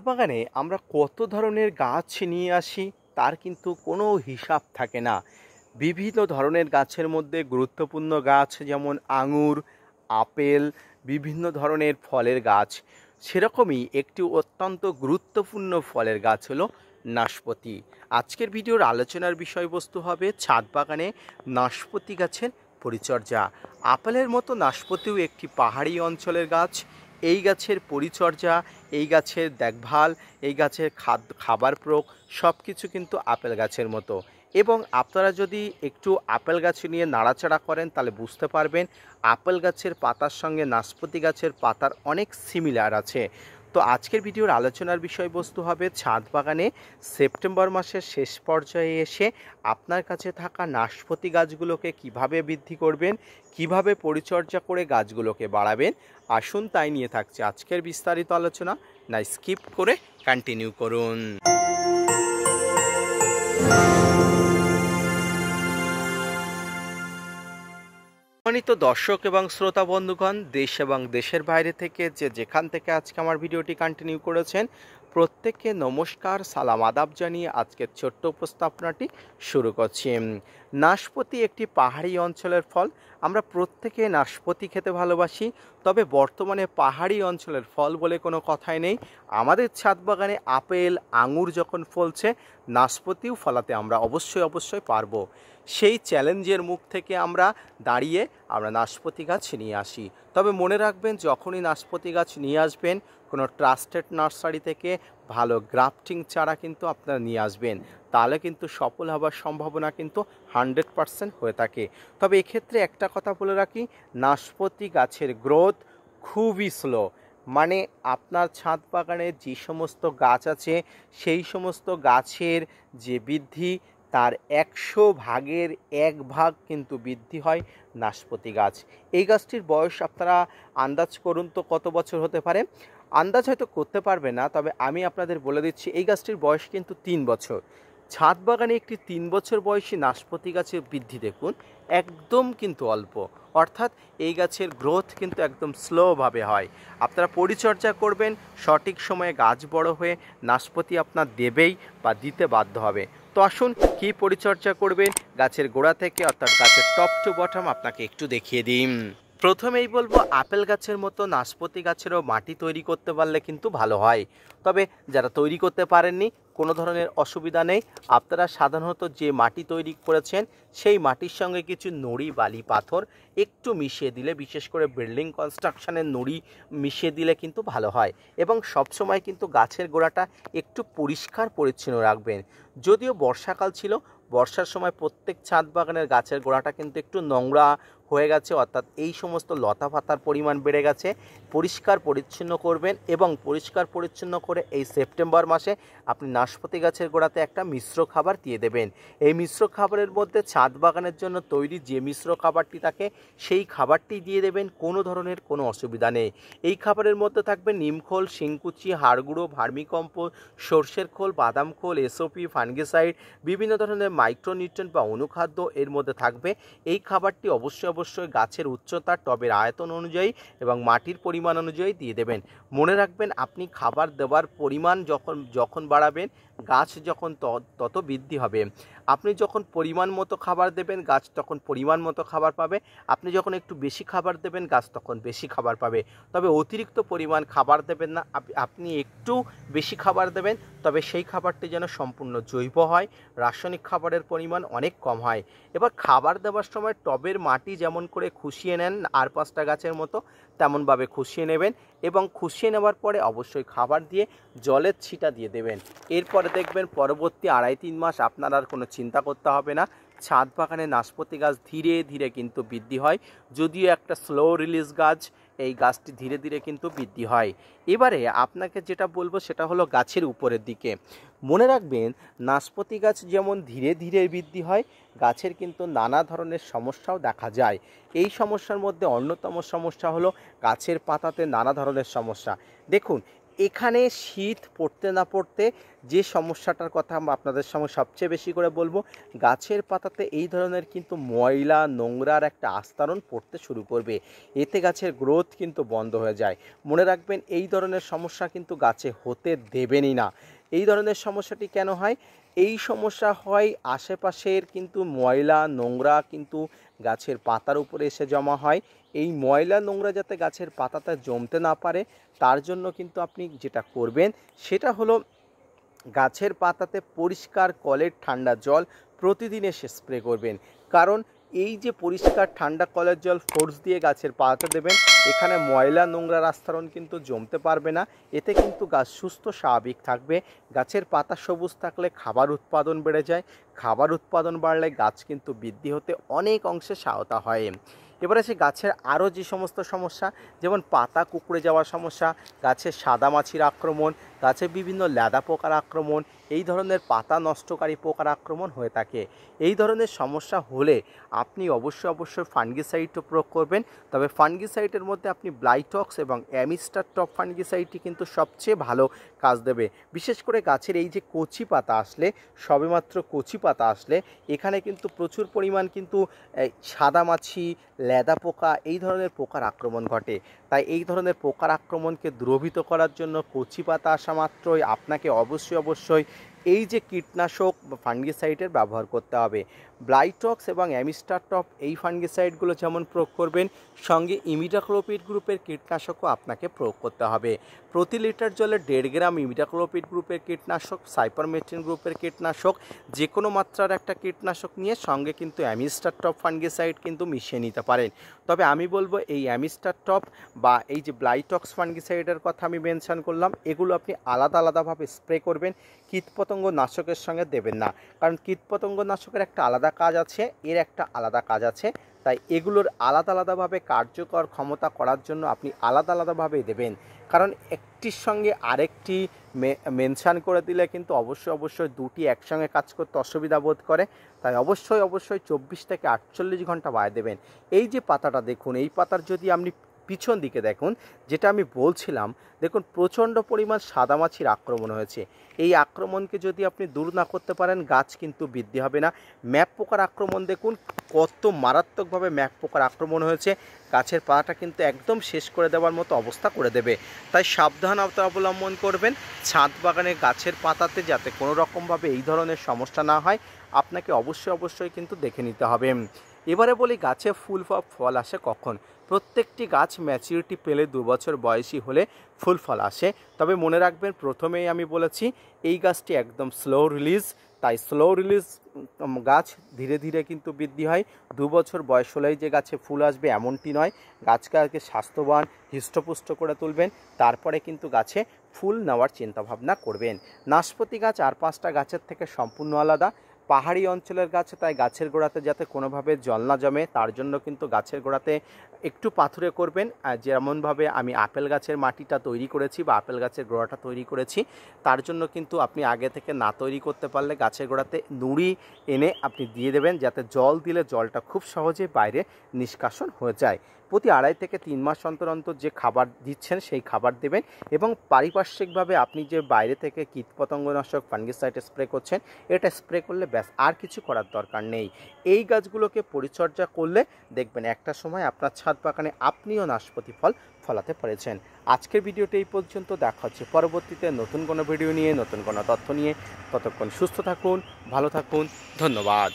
বাগানে আমরা কত ধরনের গাছ নিয়ে আসি তার কিন্তু কোনো হিসাব থাকে না। বিভিন্ন ধরনের গাছের মধ্যে গুরুত্বপূর্ণ গাছ যেমন আঙুর, আপেল, বিভিন্ন ধরনের ফলের গাছ, সেরকমই একটি অত্যন্ত গুরুত্বপূর্ণ ফলের গাছ হলো নাশপাতি। আজকের ভিডিওর আলোচনার বিষয়বস্তু হবে ছাদ বাগানে নাশপাতি গাছের পরিচর্যা। আপেলের মতো নাশপাতিও একটি পাহাড়ি অঞ্চলের গাছ। এই গাছের পরিচর্যা, এই গাছের দেখভাল, এই গাছের খাবার প্রয়োগ সব কিছু কিন্তু আপেল গাছের মতো। এবং আপনারা যদি একটু আপেল গাছ নিয়ে নাড়াচাড়া করেন তাহলে বুঝতে পারবেন আপেল গাছের পাতার সঙ্গে নাশপাতি গাছের পাতার অনেক সিমিলার আছে। তো আজকের ভিডিওর আলোচনার বিষয়বস্তু হবে ছাদ বাগানে সেপ্টেম্বর মাসের শেষ পর্যায়ে এসে আপনার কাছে থাকা নাশপাতি গাছগুলোকে কিভাবে বৃদ্ধি করবেন, কিভাবে পরিচর্যা করে গাছগুলোকে বাড়াবেন। আসুন তাই নিয়ে থাকছে আজকের বিস্তারিত আলোচনা, না স্কিপ করে কন্টিনিউ করুন। সম্মানিত দর্শক এবং শ্রোতা বন্ধুগণ, দেশ এবং দেশের বাইরে থেকে যেখান থেকে আজকে আমার ভিডিওটি কন্টিনিউ করেছেন, প্রত্যেককে নমস্কার, সালাম, আদাব জানিয়ে আজকের ছোট্ট উপস্থাপনাটি শুরু করছি। নাশপাতি একটি পাহাড়ি অঞ্চলের ফল। আমরা প্রত্যেকে নাশপাতি খেতে ভালোবাসি, তবে বর্তমানে পাহাড়ি অঞ্চলের ফল বলে কোনো কথাই নেই। আমাদের ছাদ বাগানে আপেল, আঙুর যখন ফলছে, নাশপাতিও ফলাতে আমরা অবশ্যই পারবো। সেই চ্যালেঞ্জের মুখ থেকে আমরা দাঁড়িয়ে আমরা নাশপাতি গাছ নিয়ে আসি। তবে মনে রাখবেন, যখনই নাশপাতি গাছ নিয়ে আসবেন কোনো ট্রাস্টেড নার্সারি থেকে ভালো গ্রাফটিং চারা কিন্তু আপনারা নিয়ে আসবেন, তাহলে কিন্তু সফল হওয়ার সম্ভাবনা কিন্তু 100% হয়ে থাকে। তবে এক্ষেত্রে একটা কথা বলে রাখি, নাশপাতি গাছের গ্রোথ খুবই স্লো। মানে আপনার ছাদ বাগানে যে সমস্ত গাছ আছে সেই সমস্ত গাছের যে বৃদ্ধি তার 100 ভাগের 1 ভাগ কিন্তু বৃদ্ধি হয় নাশপাতি গাছ। এই গাছটির বয়স আপনারা আন্দাজ করুন তো কত বছর হতে পারে। আন্দাজ হয়তো করতে পারবে না, তবে আমি আপনাদের বলে দিচ্ছি এই গাছটির বয়স কিন্তু 3 বছর। ছাদ বাগানে একটি 3 বছর বয়সী নাশপাতি গাছের বৃদ্ধি দেখুন একদম কিন্তু অল্প, অর্থাৎ এই গাছের গ্রোথ কিন্তু একদম স্লোভাবে হয়। আপনারা পরিচর্যা করবেন, সঠিক সময়ে গাছ বড় হয়ে নাশপাতি আপনার দেবেই বা দিতে বাধ্য হবে। তো আসুন কী পরিচর্যা করবেন গাছের গোড়া থেকে, অর্থাৎ গাছের টপ টু বটম আপনাকে একটু দেখিয়ে দিই। প্রথমেই বলবো, আপেল গাছের মতো নাশপাতি গাছেরও মাটি তৈরি করতে পারলে কিন্তু ভালো হয়। তবে যারা তৈরি করতে পারেননি কোনো ধরনের অসুবিধা নেই। আপনারা সাধারণত যে মাটি তৈরি করেছেন সেই মাটির সঙ্গে কিছু নুড়ি, বালি, পাথর একটু মিশিয়ে দিলে, বিশেষ করে বিল্ডিং কনস্ট্রাকশনের নুড়ি মিশিয়ে দিলে কিন্তু ভালো হয়। এবং সবসময় কিন্তু গাছের গোড়াটা একটু পরিষ্কার পরিচ্ছন্ন রাখবেন। যদিও বর্ষাকাল ছিল, বর্ষার সময় প্রত্যেক ছাদ বাগানের গাছের গোড়াটা কিন্তু একটু নোংরা হয়ে গেছে, অর্থাৎ এই সমস্ত লতা পাতার পরিমাণ বেড়ে গেছে। পরিষ্কার পরিচ্ছন্ন করবেন এবং পরিষ্কার পরিচ্ছন্ন করে এই সেপ্টেম্বর মাসে আপনি নাশপাতি গাছের গোড়াতে একটা মিশ্র খাবার দিয়ে দেবেন। এই মিশ্র খাবারের মধ্যে ছাদ বাগানের জন্য তৈরি যে মিশ্র খাবারটি থাকে সেই খাবারটি দিয়ে দেবেন, কোনো ধরনের কোনো অসুবিধা নেই। এই খাবারের মধ্যে থাকবে নিমখোল, শিংকুচি, হাড়গুঁড়ো, ভার্মিকম্পোস্ট, সর্ষের খোল, বাদাম খোল, এসওপি, ফাঙ্গিসাইড, বিভিন্ন ধরনের মাইক্রোনিউট্রিয়েন্ট বা অনুখাদ্য এর মধ্যে থাকবে। এই খাবারটি অবশ্যই গাছের উচ্চতা, টবের আয়তন অনুযায়ী এবং মাটির পরিমাণ অনুযায়ী দিয়ে দেবেন। মনে রাখবেন, আপনি খাবার দেওয়ার পরিমাণ যখন বাড়াবেন গাছ যখন তত বৃদ্ধি হবে। আপনি যখন পরিমাণ মতো খাবার দেবেন গাছ তখন পরিমাণ মতো খাবার পাবে। আপনি যখন একটু বেশি খাবার দেবেন গাছ তখন বেশি খাবার পাবে। তবে অতিরিক্ত পরিমাণ খাবার দেবেন না, আপনি একটু বেশি খাবার দেবেন, তবে সেই খাবারটি যেন সম্পূর্ণ জৈব হয়, রাসায়নিক খাবারের পরিমাণ অনেক কম হয়। এবার খাবার দেওয়ার সময় টবের মাটি যেমন করে খুশিয়ে নেন আর 5টা গাছের মতো, তেমনভাবে খুশিয়ে নেবেন এবং খুশিয়ে নেওয়ার পরে অবশ্যই খাবার দিয়ে জলের ছিটা দিয়ে দেবেন। এরপরে দেখবেন পরবর্তী 2.5-3 মাস আপনার আর কোনো চিন্তা করতে হবে না। ছাদ বাগানে নাশপাতি গাছ ধীরে ধীরে কিন্তু বৃদ্ধি হয়। যদিও একটা স্লো রিলিজ গাছ, এই গাছটি ধীরে ধীরে কিন্তু বৃদ্ধি হয়। এবারে আপনাকে যেটা বলবো সেটা হলো গাছের উপরের দিকে। মনে রাখবেন, নাশপাতি গাছ যেমন ধীরে ধীরে বৃদ্ধি হয়, গাছের কিন্তু নানা ধরনের সমস্যাও দেখা যায়। এই সমস্যার মধ্যে অন্যতম সমস্যা হলো গাছের পাতাতে নানা ধরনের সমস্যা। দেখুন, এখানে শীত পড়তে না পড়তে যে সমস্যাটার কথা আমরা আপনাদের সঙ্গে সবচেয়ে বেশি করে বলবো, গাছের পাতাতে এই ধরনের কিন্তু ময়লা নোংরার একটা আস্তরণ পড়তে শুরু করবে। এতে গাছের গ্রোথ কিন্তু বন্ধ হয়ে যায়। মনে রাখবেন, এই ধরনের সমস্যা কিন্তু গাছে হতে দেবেনই না। এই ধরনের সমস্যাটি কেন হয়? এই সমস্যা হয় আশেপাশের কিন্তু ময়লা নোংরা কিন্তু গাছের পাতার উপরে এসে জমা হয়। এই ময়লা নোংরা যাতে গাছের পাতাতে জমতে না পারে, তার জন্য কিন্তু আপনি যেটা করবেন সেটা হলো গাছের পাতাতে পরিষ্কার কলের ঠান্ডা জল প্রতিদিন এসে স্প্রে করবেন। কারণ এই যে পরিষ্কার ঠান্ডা কলের জল ফোর্স দিয়ে গাছের পাতাতে দেবেন, এখানে ময়লা নোংরার আস্তরণ কিন্তু জমতে পারবে না। এতে কিন্তু গাছ সুস্থ স্বাভাবিক থাকবে। গাছের পাতা সবুজ থাকলে খাবার উৎপাদন বেড়ে যায়। খাবার উৎপাদন বাড়লে গাছ কিন্তু বৃদ্ধি হতে অনেক অংশে সহায়তা হয়। এবার আছে গাছের আরও যে সমস্ত সমস্যা, যেমন পাতা কুঁকড়ে যাওয়ার সমস্যা, গাছের সাদামাছির আক্রমণ, গাছে বিভিন্ন ল্যাদা পোকার আক্রমণ, এই ধরনের পাতা নষ্টকারী পোকার আক্রমণ হয়ে থাকে। এই ধরনের সমস্যা হলে আপনি অবশ্যই ফাঙ্গিসাইডও প্রয়োগ করবেন। তবে ফাঙ্গিসাইডের মধ্যে আপনি ব্লাইটক্স এবং অ্যামিস্টার টপ ফাঙ্গিসাইডটি কিন্তু সবচেয়ে ভালো কাজ দেবে। বিশেষ করে গাছের এই যে কচি পাতা আসলে, সবেমাত্র কচি পাতা আসলে এখানে কিন্তু প্রচুর পরিমাণ কিন্তু সাদামাছি, ল্যাদা পোকা এই ধরনের পোকার আক্রমণ ঘটে। তাই এই ধরনের পোকার আক্রমণকে দ্রবীত করার জন্য কচি পাতা আসা মাত্রই আপনাকে অবশ্যই এই যে কীটনাশক বা ফাঙ্গিসাইডের ব্যবহার করতে হবে। ব্লাইটক্স এবং অ্যামিস্টার টপ এই ফাঙ্গিসাইডগুলো যেমন প্রয়োগ করবেন, সঙ্গে ইমিডাক্লোপিড গ্রুপের কীটনাশকও আপনাকে প্রয়োগ করতে হবে। প্রতি লিটার জলে 1.5 গ্রাম ইমিডাক্লোপিড গ্রুপের কীটনাশক, সাইপারমেথ্রিন গ্রুপের কীটনাশক, যে কোনো মাত্রার একটা কীটনাশক নিয়ে সঙ্গে কিন্তু অ্যামিস্টার টপ ফাঙ্গিসাইড কিন্তু মিশিয়ে নিতে পারেন। তবে আমি বলবো এই অ্যামিস্টার টপ বা এই যে ব্লাইটক্স ফাঙ্গিসাইডের কথা আমি মেনশন করলাম, এগুলো আপনি আলাদাভাবে স্প্রে করবেন, কীটপতঙ্গ নাশকের সঙ্গে দেবেন না। কারণ কীটপতঙ্গ নাশকের একটা আলাদা কাজ আছে, এর একটা আলাদা কাজ আছে। তাই এগুলোর আলাদাভাবে কার্যকর ক্ষমতা করার জন্য আপনি আলাদাভাবে দেবেন। কারণ একটির সঙ্গে আরেকটি মেনশান করে দিলে কিন্তু অবশ্যই দুটি একসঙ্গে কাজ করতে অসুবিধা বোধ করে। তাই অবশ্যই 24 থেকে 48 ঘন্টা বাড়িয়ে দেবেন। এই যে পাতাটা দেখুন, এই পাতার যদি আপনি পিছন দিকে দেখুন, যেটা আমি বলছিলাম, দেখুন প্রচণ্ড পরিমাণ সাদামাছির আক্রমণ হয়েছে। এই আক্রমণকে যদি আপনি দূর না করতে পারেন, গাছ কিন্তু বৃদ্ধি হবে না। ম্যাপ পোকার আক্রমণ দেখুন কত মারাত্মকভাবে ম্যাপ পোকার আক্রমণ হয়েছে, গাছের পাতাটা কিন্তু একদম শেষ করে দেওয়ার মতো অবস্থা করে দেবে। তাই সাবধানতা অবলম্বন করবেন ছাদ বাগানে গাছের পাতাতে, যাতে কোনো রকমভাবে এই ধরনের সমস্যা না হয়। আপনাকে অবশ্যই কিন্তু দেখে নিতে হবে। এবারে বলি গাছে ফুল বা ফল আসে কখন। প্রত্যেকটি গাছ ম্যাচিউরিটি পেলে 2 বছর বয়সী হলে ফুল ফল আসে। তবে মনে রাখবেন, প্রথমেই আমি বলেছি এই গাছটি একদম স্লো রিলিজ। তাই স্লো রিলিজ গাছ ধীরে কিন্তু বৃদ্ধি হয়। 2 বছর বয়স হলেই যে গাছে ফুল আসবে এমনটি নয়। গাছকে আগে স্বাস্থ্যবান হৃষ্টপুষ্ট করে তুলবেন, তারপরে কিন্তু গাছে ফুল নেওয়ার চিন্তাভাবনা করবেন। নাশপাতি গাছ আর 5টা গাছের থেকে সম্পূর্ণ আলাদা। পাহাড়ি অঞ্চলের গাছ, তাই গাছের গোড়াতে যাতে কোনোভাবে জল না জমে তার জন্য কিন্তু গাছের গোড়াতে একটু পাথুরে করবেন। যেমনভাবে আমি আপেল গাছের মাটিটা তৈরি করেছি বা আপেল গাছের গোড়াটা তৈরি করেছি, তার জন্য কিন্তু আপনি আগে থেকে না তৈরি করতে পারলে গাছের গোড়াতে নুড়ি এনে আপনি দিয়ে দেবেন, যাতে জল দিলে জলটা খুব সহজে বাইরে নিষ্কাশন হয়ে যায়। প্রতি 2.5 থেকে 3 মাস অন্তর যে খাবার দিচ্ছেন সেই খাবার দেবেন। এবং পারিপার্শ্বিকভাবে আপনি যে বাইরে থেকে কীটপতঙ্গনাশক ফাঙ্গিসাইড স্প্রে করছেন, এটা স্প্রে করলে ব্যাস, আর কিছু করার দরকার নেই। এই গাছগুলোকে পরিচর্যা করলে দেখবেন একটা সময় আপনার ছাদ বাগানে আপনিও নাশপাতি ফল ফলাতে পেরেছেন। আজকের ভিডিওটি এই পর্যন্ত। দেখা হচ্ছে পরবর্তীতে নতুন কোনো ভিডিও নিয়ে, নতুন কোনো তথ্য নিয়ে। ততক্ষণ সুস্থ থাকুন, ভালো থাকুন, ধন্যবাদ।